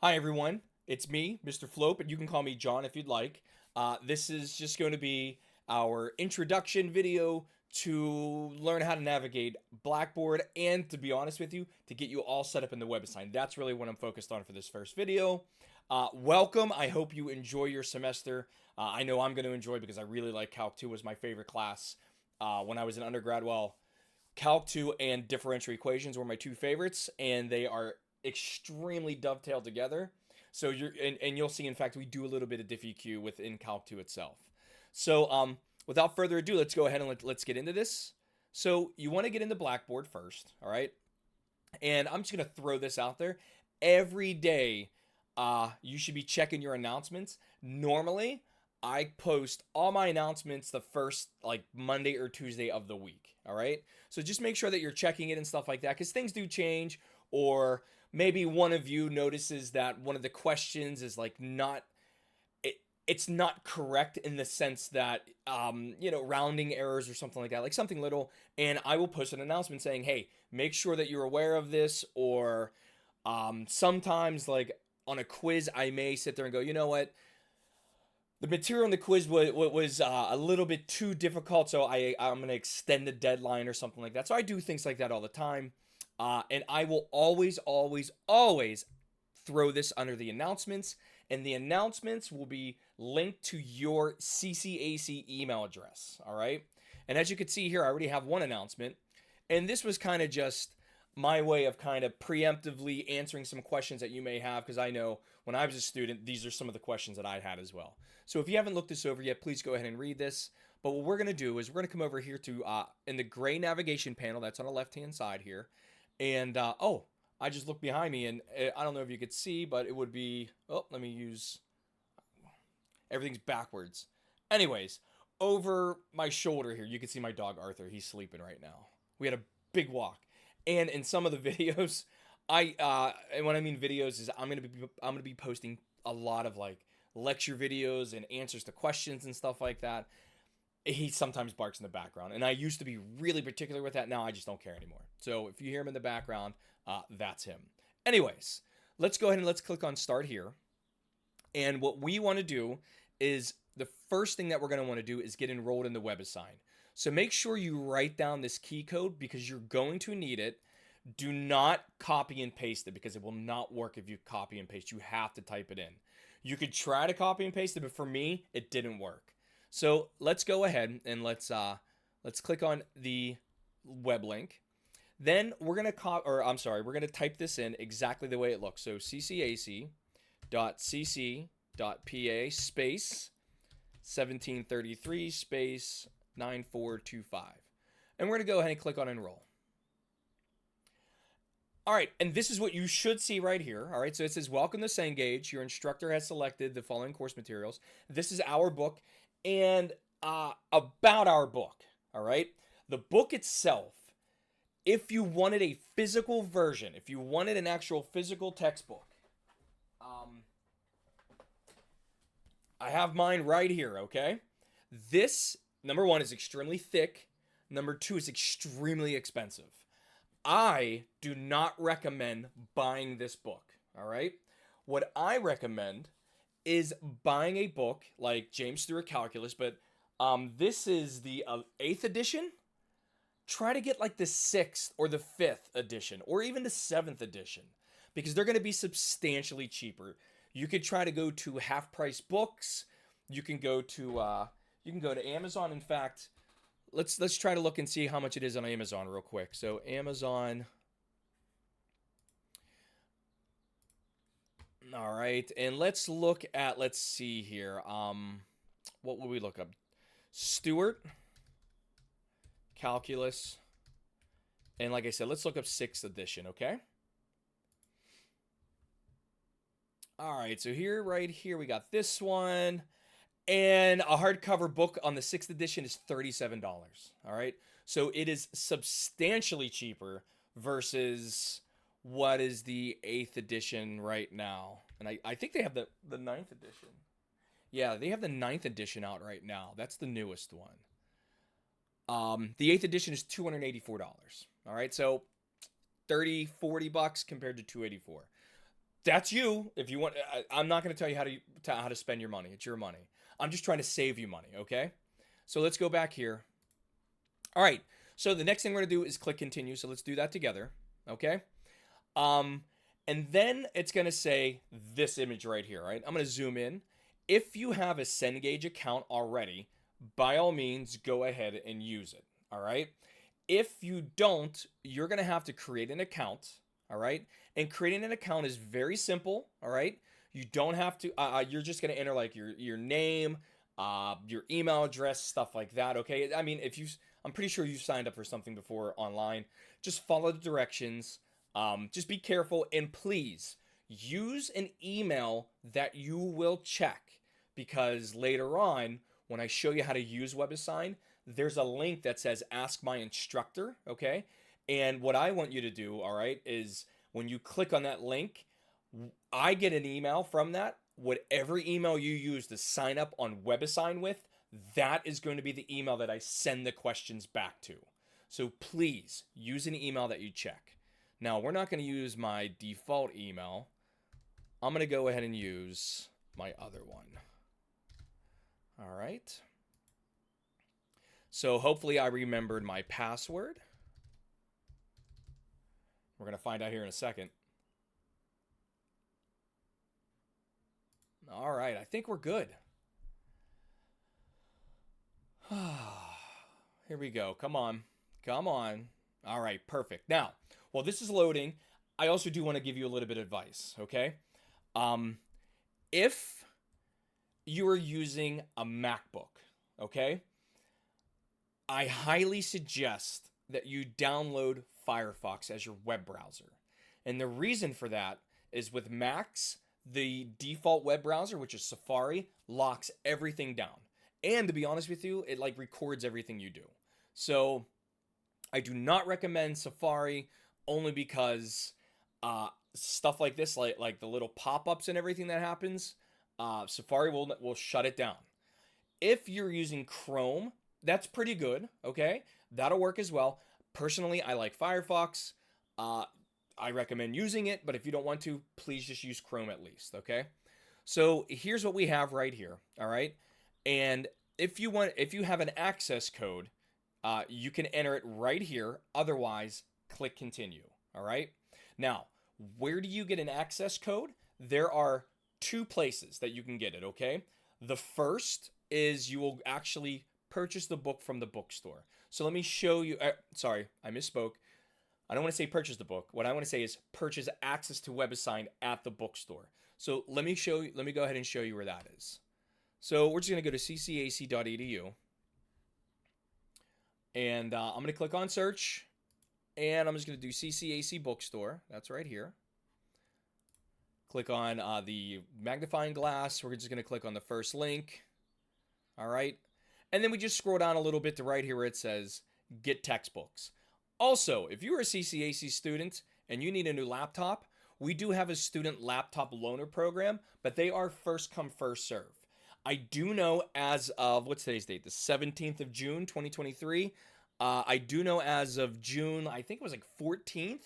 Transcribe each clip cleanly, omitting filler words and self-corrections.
Hi, everyone. It's me, Mr. Flope, and you can call me John if you'd like. This is just going to be our introduction video to learn how to navigate Blackboard and, to be honest with you, to get you all set up in the WebAssign. That's really what I'm focused on for this first video. Welcome. I hope you enjoy your semester. I know I'm going to enjoy because I really like Calc 2 was my favorite class when I was in undergrad. Well, Calc 2 and differential equations were my two favorites, and they are extremely dovetailed together. So and you'll see, in fact, we do a little bit of diffeq within Calc 2 itself. So without further ado, let's go ahead and let's get into this. So you want to get into Blackboard first, all right? And I'm just gonna throw this out there. Every day, you should be checking your announcements. Normally, I post all my announcements the first like Monday or Tuesday of the week. All right. So just make sure that you're checking it and stuff like that because things do change. Or maybe one of you notices that one of the questions is like not it's not correct in the sense that rounding errors or something like that, like something little, and I will post an announcement saying, hey, make sure that you're aware of this. Or sometimes, like on a quiz, I may sit there and go, you know what, the material in the quiz was a little bit too difficult, so I'm gonna extend the deadline or something like that. So I do things like that all the time, and I will always throw this under the announcements, and the announcements will be linked to your CCAC email address. All right, and as you can see here, I already have one announcement, and this was kind of just my way of kind of preemptively answering some questions that you may have, because I know when I was a student, these are some of the questions that I had as well. So if you haven't looked this over yet, please go ahead and read this. But what we're going to do is we're going to come over here to in the gray navigation panel that's on the left hand side here. And oh, I just looked behind me, and I don't know if you could see, but it would be, oh, let me use, everything's backwards. Anyways, over my shoulder here, you can see my dog Arthur. He's sleeping right now. We had a big walk. And in some of the videos, and when I mean videos is I'm gonna be posting a lot of like lecture videos and answers to questions and stuff like that. He sometimes barks in the background, and I used to be really particular with that. Now I just don't care anymore. So if you hear him in the background, that's him. Anyways, let's go ahead and let's click on start here. And what we want to do is the first thing that we're going to want to do is get enrolled in the WebAssign. So make sure you write down this key code because you're going to need it. Do not copy and paste it because it will not work if you copy and paste. You have to type it in. You could try to copy and paste it, but for me, it didn't work. So let's go ahead and let's click on the web link. Then we're gonna we're gonna type this in exactly the way it looks. So ccac.cc.pa space 1733 space 9425. And we're gonna go ahead and click on enroll. All right, and this is what you should see right here. All right, so it says, welcome to Cengage. Your instructor has selected the following course materials. This is our book, and about our book, all right? The book itself, if you wanted a physical version, if you wanted an actual physical textbook, I have mine right here, okay? This, number one, is extremely thick. Number two, is extremely expensive. I do not recommend buying this book, all right? What I recommend is buying a book like James Stewart Calculus, but this is the 8th edition. Try to get like the 6th or the 5th edition or even the 7th edition because they're going to be substantially cheaper. You could try to go to half price books. You can go to Amazon. In fact, let's try to look and see how much it is on Amazon real quick. So Amazon. All right, and let's see here. What will we look up? Stewart Calculus. And like I said, let's look up 6th edition, okay? All right, so right here, we got this one. And a hardcover book on the 6th edition is $37. All right. So it is substantially cheaper versus what is the 8th edition right now. And I think they have the 9th edition. Yeah, they have the 9th edition out right now. That's the newest one. The 8th edition is $284. All right. So 30, $40 compared to $284. That's you. If you want, I'm not going to tell you how to spend your money. It's your money. I'm just trying to save you money. Okay. So let's go back here. All right. So the next thing we're going to do is click continue. So let's do that together. Okay. Um, and then it's going to say this image right here. Right. I'm going to zoom in. If you have a Cengage account already, by all means, go ahead and use it. All right. If you don't, you're going to have to create an account. All right. And creating an account is very simple. All right. You don't have to, you're just going to enter like your name, your email address, stuff like that. Okay. I mean, I'm pretty sure you signed up for something before online. Just follow the directions. Just be careful and please use an email that you will check because later on, when I show you how to use WebAssign, there's a link that says ask my instructor. Okay. And what I want you to do, all right, is when you click on that link, I get an email from that. Whatever email you use to sign up on WebAssign with, that is going to be the email that I send the questions back to. So please use an email that you check. Now, we're not going to use my default email. I'm going to go ahead and use my other one. All right. So hopefully I remembered my password. We're going to find out here in a second. All right, I think we're good. Here we go. Come on. Come on. All right, perfect. Now, while this is loading, I also do want to give you a little bit of advice, okay? If you are using a MacBook, okay, I highly suggest that you download Firefox as your web browser. And the reason for that is with Macs, the default web browser, which is Safari, locks everything down. And to be honest with you, it like records everything you do. So I do not recommend Safari only because stuff like this, like the little pop-ups and everything that happens, Safari will shut it down. If you're using Chrome, that's pretty good, okay? That'll work as well. Personally, I like Firefox. I recommend using it, but if you don't want to, please just use Chrome at least, okay? So here's what we have right here, all right? And if you have an access code, you can enter it right here. Otherwise, click continue, all right? Now, where do you get an access code? There are two places that you can get it, okay? The first is you will actually purchase the book from the bookstore. So let me show you. Sorry, I misspoke. I don't want to say purchase the book. What I want to say is purchase access to WebAssign at the bookstore. So let me show you. Let me go ahead and show you where that is. So we're just going to go to ccac.edu. And I'm going to click on search. And I'm just going to do CCAC bookstore. That's right here. Click on the magnifying glass. We're just going to click on the first link. All right. And then we just scroll down a little bit to right here where it says get textbooks. Also, if you're a CCAC student and you need a new laptop, we do have a student laptop loaner program, but they are first come, first serve. I do know as of, what's today's date? The 17th of June, 2023. I do know as of June, I think it was like 14th,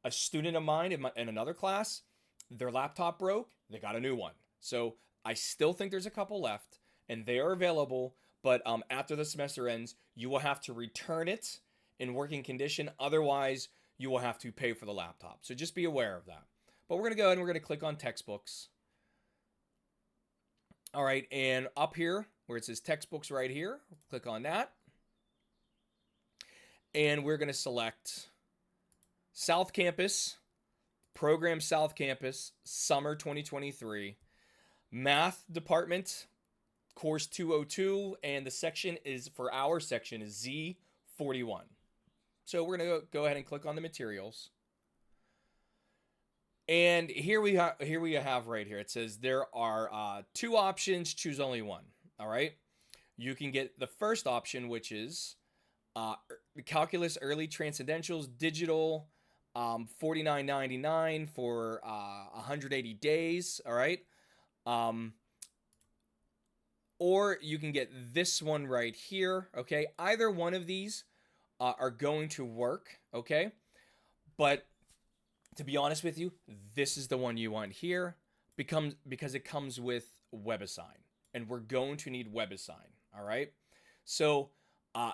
a student of mine in another class, their laptop broke. They got a new one. So I still think there's a couple left and they are available. But after the semester ends, you will have to return it in working condition. Otherwise, you will have to pay for the laptop. So just be aware of that. But we're going to go ahead and we're going to click on textbooks. All right. And up here where it says textbooks right here, click on that. And we're going to select South Campus, Program South Campus, Summer 2023, Math Department, Course 202, and the section is, for our section, is Z41. So we're going to go ahead and click on the materials. And here we have right here, it says there are two options, choose only one. All right. You can get the first option, which is Calculus Early Transcendentals Digital, $49.99 for 180 days. All right. Or you can get this one right here, okay? Either one of these are going to work, okay? But To be honest with you, this is the one you want here, because it comes with WebAssign, and we're going to need WebAssign. All right. So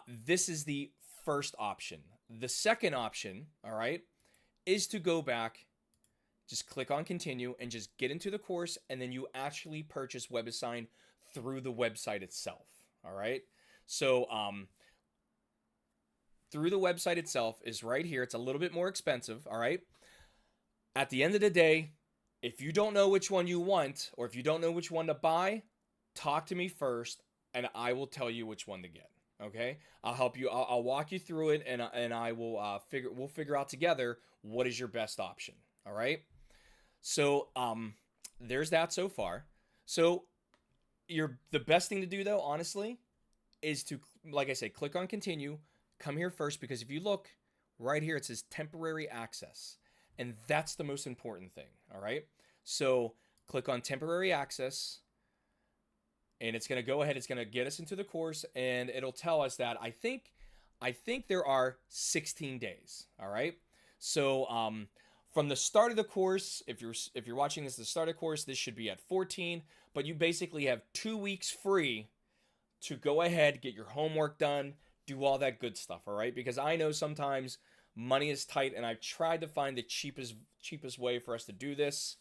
this is the first option. The second option, all right, is to go back, just click on continue, and just get into the course, and then you actually purchase WebAssign through the website itself. All right. So through the website itself is right here. It's a little bit more expensive. All right. At the end of the day, if you don't know which one you want, or if you don't know which one to buy, talk to me first, and I will tell you which one to get. Okay, I'll help you. I'll walk you through it, and I will we'll figure out together what is your best option. All right. So there's that so far. So the best thing to do, though, honestly, is to, like I say, click on continue. Come here first, because if you look right here, it says temporary access. And that's the most important thing. All right. So click on temporary access, and it's going to go ahead. It's going to get us into the course, and it'll tell us that I think there are 16 days. All right. So from the start of the course, if you're watching this at the start of the course, this should be at 14. But you basically have 2 weeks free to go ahead, get your homework done, do all that good stuff. All right. Because I know sometimes money is tight, and I've tried to find the cheapest way for us to do this.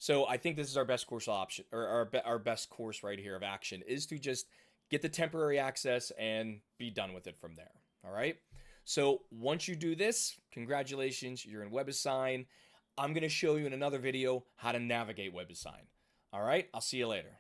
So I think this is our best course option, or our best course right here of action, is to just get the temporary access and be done with it from there. All right. So once you do this, congratulations, you're in WebAssign. I'm going to show you in another video how to navigate WebAssign. All right. I'll see you later.